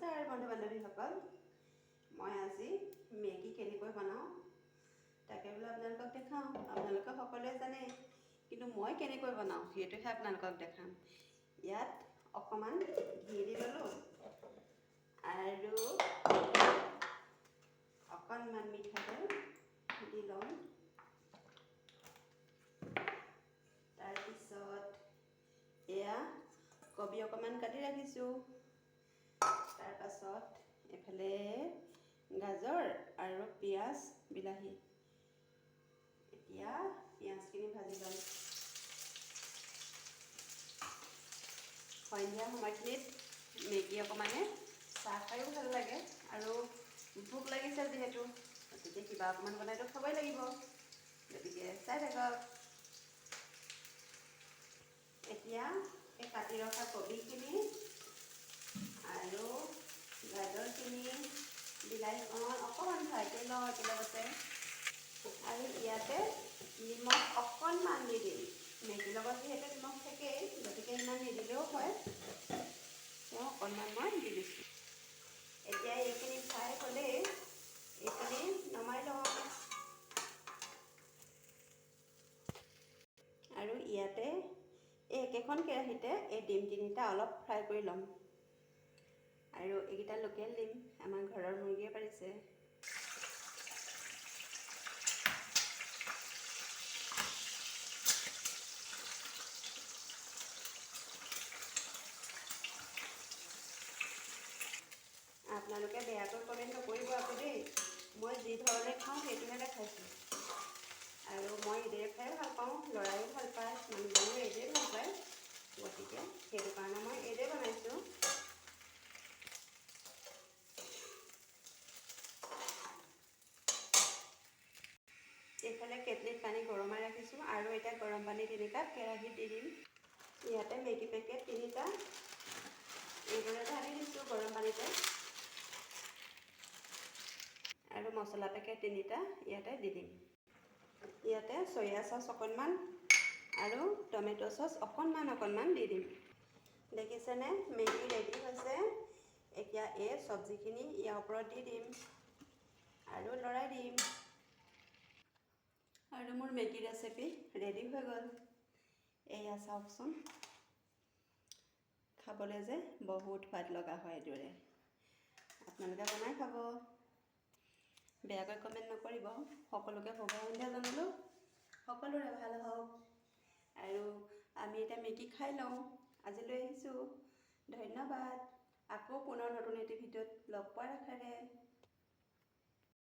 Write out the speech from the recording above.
নমস্কাৰ বন্ধু বান্ধৱীসকল, মই আজি মেগী কেনেকৈ বনাওঁ তাকে বোলো আপোনালোকক দেখাওঁ। আপোনালোকে সকলোৱে জানে, কিন্তু মই কেনেকৈ বনাওঁ সেইটোহে আপোনালোকক দেখাম। ইয়াত অকণমান ঘি দি ল'লোঁ আৰু অকণমান মিঠাতেল দি ল'ম। তাৰপিছত এয়া কবি অকণমান কাটি ৰাখিছোঁ। তাৰপাছত এইফালে গাজৰ আৰু পিঁয়াজ বিলাহী। এতিয়া পিঁয়াজখিনি ভাজি ল'ম। সন্ধিয়া সময়খিনিত মেগী অকণমানে চাহ খায়ো ভাল লাগে, আৰু ভোক লাগিছে যিহেতু, গতিকে কিবা অকণমান বনাইতো খাবই লাগিব। গতিকে চাই থাকক। এতিয়া এই কাটি ৰখা কবিখিনি আৰু গাজৰখিনি, বিলাহীকণ অকণমান ফ্ৰাই কৰি লওঁ একেলগতে। আৰু ইয়াতে নিমখ অকণমান দি দিম। মেগীৰ লগত যিহেতু নিমখ থাকেই, গতিকে ইমান নিদিলেও হয়, তেওঁ অকণমান মই দি দিছোঁ। এতিয়া এইখিনি ফ্ৰাই হ'লেই এইখিনি নমাই লওঁ। আৰু ইয়াতে এই একেখন কেৰাহীতে এই ডিম তিনিটা অলপ ফ্ৰাই কৰি ল'ম। আৰু এইকেইটা লোকেল ডিম, আমাৰ ঘৰৰ মুৰ্গীয়ে পাৰিছে। আপোনালোকে বেয়াকৈ কমেণ্ট নকৰিব আকৌ দেই। মই যি ধৰণে খাওঁ সেইটোহে দেখাইছোঁ। আৰু মই এইদৰে খাই ভাল পাওঁ, ল'ৰায়ো ভাল পায়, মানুহজনেও এইদৰে ভাল পায়, গতিকে সেইটো কাৰণে মই এইদৰে বনাইছোঁ। এইফালে কেটলিত পানী গৰমাই ৰাখিছোঁ, আৰু এতিয়া গৰম পানী 3 কাপ কেৰাহীত দি দিম। ইয়াতে মেগী পেকেট 3টা এইদৰে ঢালি দিছোঁ গৰম পানীতে। আৰু মছলা পেকেট 3টা ইয়াতে দি দিম। ইয়াতে চয়া চচ অকণমান আৰু টমেট' চচ অকণমান দি দিম। দেখিছেনে, মেগী ৰেডি হৈছে। এতিয়া এই চব্জিখিনি ইয়াৰ ওপৰত দি দিম আৰু লৰাই দিম। আৰু মোৰ মেগী ৰেচিপি ৰেডি হৈ গ'ল। এয়া চাওকচোন, খাবলৈ যে বহুত সোৱাদ লগা হয়। এইদৰে আপোনালোকে বনাই খাব। বেয়াকৈ কমেণ্ট নকৰিব। সকলোকে শুভ সন্ধিয়া জনালোঁ। সকলোৰে ভাল হওক। আৰু আমি এতিয়া মেগী খাই লওঁ। আজিলৈ আহিছোঁ। ধন্যবাদ। আকৌ পুনৰ নতুন এটি ভিডিঅ'ত লগ পোৱা